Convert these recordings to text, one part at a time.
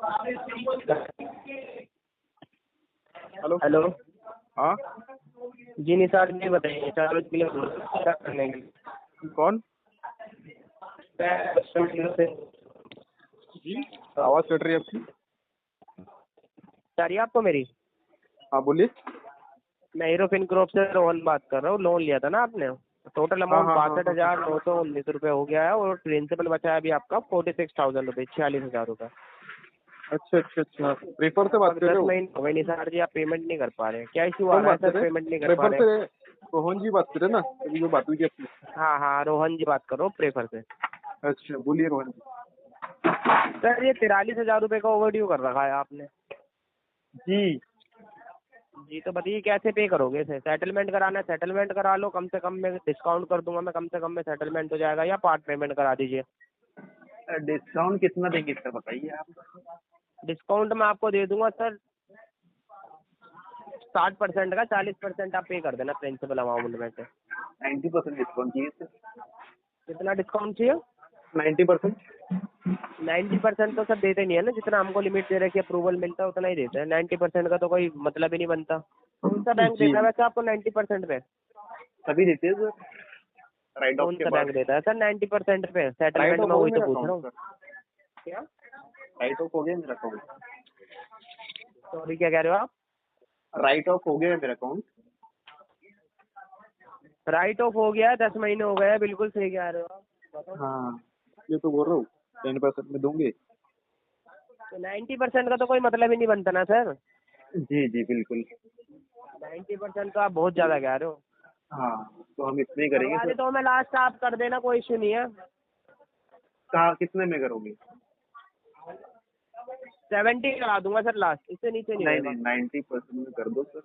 Hello. Hello. हाँ जी निसार जी बताइए, 4 बजे के लिए क्या करने के लिए? कौन? मैं कस्टमर केयर से। जी आवाज़ कट रही है आपकी। आ रही है आपको मेरी? हाँ बोलिए। मैं हीरो फिनकॉर्प से रोहन बात कर रहा हूँ। लोन लिया था ना आपने? टोटल हाँ अमाउंट हाँ हाँ हाँ 62,919 रुपये हो गया है और प्रिंसिपल बचा है अभी आपका 46,000 रुपये, 46,000 रुपये। अच्छा अच्छा अच्छा, प्रेफर से बात अब कर रहे 10 हो? महीने हो गए निसार जी, आप पेमेंट नहीं कर पा रहे हैं। क्या इशू आ कौन रहा है बात कर सर, रहे हैं? पेमेंट नहीं कर पा प्रेफर रहे से हैं? रोहन जी बात कर रहे हैं ना, अभी जो बात हुई थी अपनी। हाँ हाँ, रोहन जी बात कर रहा हूँ प्रेफर से। अच्छा बोलिए रोहन जी। सर ये 43,000 रुपये का ओवरड्यू कर रखा है आपने। जी जी तो बताइए कैसे पे करोगे इसे? सेटलमेंट कराना है, सेटलमेंट करा लो, कम से कम मैं डिस्काउंट कर दूंगा, मैं कम से कम में सेटलमेंट हो जाएगा, या पार्ट पेमेंट करा दीजिए। डिस्काउंट कितना देंगे इसका बताइए आप। डिस्काउंट मैं आपको दे दूंगा सर 60% का, 40% आप पे कर देना प्रिंसिपल अमाउंट में से। 90% डिस्काउंट चाहिए सर। कितना डिस्काउंट चाहिए? 90%। 90% तो सर देते नहीं है ना, जितना हमको लिमिट दे रखी है, अप्रूवल मिलता है उतना ही देते हैं। 90% का तो कोई मतलब ही नहीं बनता। कौन सा बैंक जी देता है वैसे आपको 90% पे? तभी देते हैं सर, राइट ऑफ कौन के सा बैंक बाद। देता है सर 90% पे राइट सेटलमेंट ऑफ में? हो वही गया तो मेरा पूछ रहा अकाउंट हूँ। सर। क्या? राइट ऑफ हो गया मेरा अकाउंट। सॉरी क्या कह रहे हो आप? राइट ऑफ हो गया मेरा अकाउंट। राइट ऑफ हो गया है, 10 महीने हो गए हैं, बिल्कुल सही कह रहे हो आप। बताओ। हाँ ये तो बोल रहा हूँ, 10% में दूंगे। तो 90% का तो कोई मतलब ही नहीं बनता ना सर। जी जी बिल्कुल। 90% तो आप बहुत ज़्यादा कह रहे हो। हाँ तो हम इसमें ही करेंगे करवा सर। देता हूँ मैं, लास्ट आप कर देना, कोई इशू नहीं है। कहाँ कितने में करोगे? 70 करा दूंगा सर लास्ट, इससे नीचे नहीं नहीं होएगा। नहीं 90% में कर दो सर।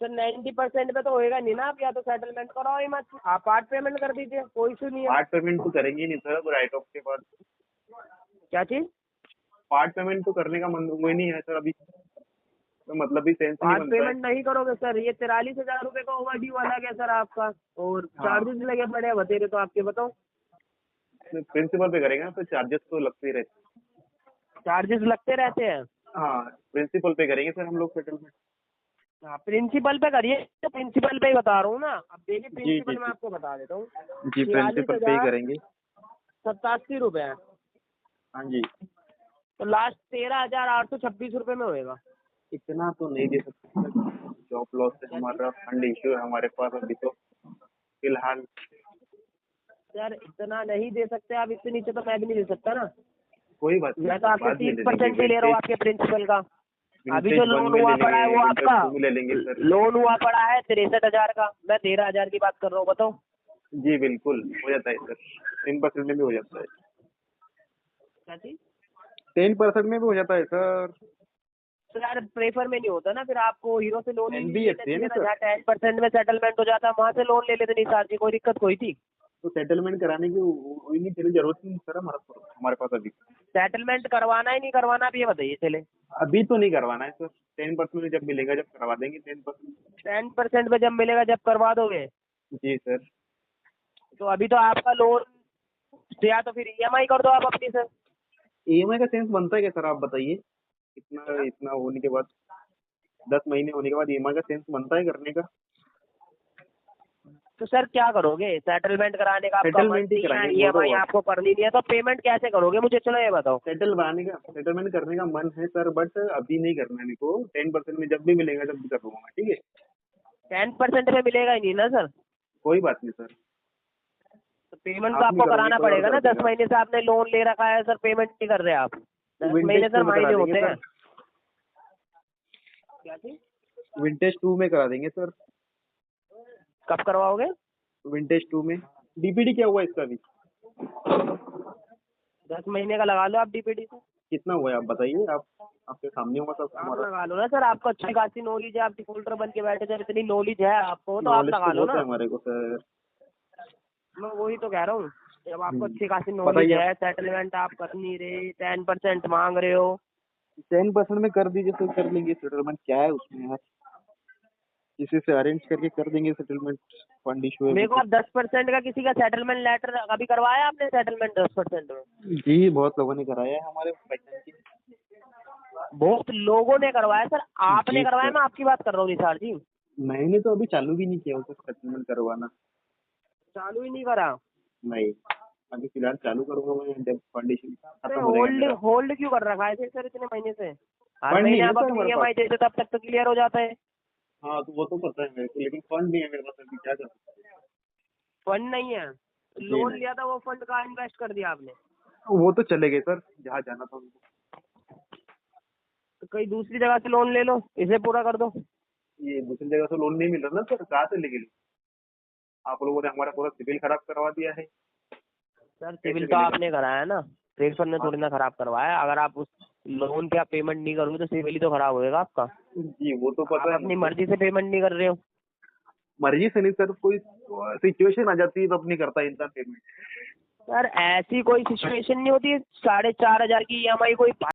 सर 90% पे तो होएगा नहीं ना, आप या तो सेटलमेंट कराओ ही मत, आप पार्ट पेमेंट कर दीजिए, कोई इशू नहीं है। पार्ट पेमेंट तो करेंगे ही नहीं सर, राइट ऑफ के बाद। क्या चीज़? पार्ट पेमेंट तो करने का मन वो ही नहीं है सर अभी, तो मतलब भी सेंस नहीं पार्ट बनता है। पेमेंट नहीं करोगे सर? ये 43,000 रुपये का ओवरड्यू अलग है सर आपका, और हाँ चार्जेस लगे पड़े हैं बतेरे तो आपके, बताओ। प्रिंसिपल पे करेंगे ना तो चार्जेस तो लगते ही रहते चार्जेस लगते रहते हैं। हैं। हाँ प्रिंसिपल पे करेंगे सर हम लोग सेटलमेंट। हाँ प्रिंसिपल पे करिए, तो प्रिंसिपल पे ही बता रहा हूँ ना। अब देखिए जी जी प्रिंसिपल मैं जी आपको बता देता हूँ। जी छियालीस प्रिंसिपल पे ही हजार करेंगे। 87 रुपये है। हाँ जी। तो लास्ट 13,826 रुपये में होएगा। इतना तो नहीं दे सकते सर, जॉब लॉस है क्या चीज? हमारा, फंड इश्यू है हमारे पास अभी तो फिलहाल। सर इतना नहीं दे सकते आप, इससे नीचे तो मैं भी नहीं दे सकता ना। कोई बात नहीं मैं तो सर, आपसे बाद में ले लेंगे 30% ही ले रहा हूँ विंटेज। आपके प्रिंसिपल का। अभी जो विंटेज वन लोन में ले हुआ पड़ा है लेंगे, वो विंटेज आपका, टू में ले लेंगे सर। लोन हुआ पड़ा है 63,000 का, मैं 13,000 की बात कर रहा हूँ, बताओ। जी बिल्कुल हो जाता है सर, 10% में भी हो जाता है। क्या चीज? 10% में भी हो जाता है सर। तो यार प्रेफर में नहीं होता ना, फिर आपको हीरो से लोन ही नहीं लेना एनबीएफसी है चाहिए ना ना, सर। जहाँ 10% में सेटलमेंट हो जाता है वहाँ से लोन ले लेते नहीं सर जी, कोई दिक्कत कोई थी? तो सेटलमेंट कराने की वही नहीं चली, जरूरत नहीं सर हमारे पास अभी। सेटलमेंट करवाना ही नहीं करवाना, आप ये बताइए चले। अभी तो नहीं करवाना है सर, 10% में जब मिलेगा जब करवा देंगे 10%। 10% पे जब मिलेगा जब करवा दोगे? जी सर। तो अभी तो आपका लोन, या तो फिर ईएमआई कर दो आप अपनी सर। ईएमआई का सेंस बनता है क्या सर, आप बताइए। इतना इतना होने के बाद, 10 महीने होने के बाद ईएमआई का सेंस बनता है करने का? तो सर क्या करोगे? सेटलमेंट कराने का आपका मन सेटलमेंट ही नहीं है, कराएंगे बोल रहा ईएमआई हूँ आप। आपको करनी नहीं है, तो पेमेंट कैसे करोगे मुझे चलो ये बताओ। सेटलमेंट करने का मन है सर, बट अभी नहीं करना है मेरे को। 10% में जब भी मिलेगा जब भी कर दूंगा मैं, ठीक है। 10% में मिलेगा ही नहीं ना सर? कोई बात नहीं सर। तो पेमेंट तो आप नहीं आपको करोगे कराना कोई और पड़ेगा कर ना, 10 देगा। महीने से आपने लोन ले रखा है सर, पेमेंट नहीं कर रहे आप। 10 महीने विंटेज सर टू में करा मायने देंगे होते सर। हैं। क्या चीज? विंटेज टू में करा देंगे सर। कब करवाओगे? विंटेज टू में। डीपीडी क्या हुआ इसका अभी? 10 महीने का लगा लो आप डीपीडी से। कितना हुआ है आप बताइए, आप आपके सामने होगा सब आप हमारा। लगा लो ना सर, आपको अच्छी खासी नॉलेज है, आप डिफॉल्टर बन के बैठे, जब इतनी नॉलेज है आपको तो आप नॉलेज तो लगा लो बहुत है ना। हमारे को सर। मैं वही तो कह रहा हूँ, जब आपको अच्छी खासी नॉलेज बताइए आप। है, सेटलमेंट आप कर नहीं रहे, 10% मांग रहे हो। 10% में कर दीजिए सर, कर लेंगे सेटलमेंट, क्या है उसमें यार, किसी से अरेंज करके कर देंगे सेटलमेंट। फंड इशू है अभी मेरे को तो। आप 10% का किसी का सेटलमेंट लेटर अभी करवाया आपने सेटलमेंट 10% में? जी बहुत लोगों ने कराया है हमारे पहचान के। बहुत लोगों ने करवाया सर, आपने जी करवाया, सर, मैं आपकी बात कर रहा हूँ निसार जी। मैंने तो अभी चालू भी नहीं किया उसका सेटलमेंट करवाना। चालू ही नहीं करा। नहीं, अभी फिलहाल चालू करूंगा मैं जब फाउंडेशन अरे खत्म हो जाएगा होल्ड मेरा। होल्ड क्यों कर रखा है फिर सर इतने महीने से? हर फंड नहीं महीने है ना आप सर अपनी हमारे पास। ईएमआई देते तब तक तो क्लियर हो जाता है। हाँ तो वो तो पता है मेरे को, लेकिन फंड नहीं है मेरे पास, अभी क्या कर सकते फंड नहीं है? हैं। जी लोन नहीं, लिया था वो फंड कहाँ इन्वेस्ट कर दिया आपने? वो तो चले गए सर, जहाँ जाना था उनको। तो कहीं दूसरी जगह से लोन ले लो, इसे पूरा कर दो। ये दूसरी जगह से लोन नहीं मिल रहा ना सर, कहाँ से लेंगे? आप लोगों ने हमारा पूरा सिविल खराब करवा दिया है। सर कैसे सिविल तो मिलेगा? आपने कराया है ना, ट्रेजर ने हाँ थोड़ी ना खराब करवाया। अगर आप उस लोन पे आप पेमेंट नहीं करोगे तो सिविल ही तो खराब होएगा आपका। जी, वो तो आप पता है अपनी मुझको। मर्जी से पेमेंट नहीं कर रहे हो। मर्जी से नहीं सर, कोई सिचुएशन आ जाती है तो अपनी करता है इंसान पेमेंट। सर ऐसी कोई सिचुएशन नहीं होती है, 4,500 की ईएमआई कोई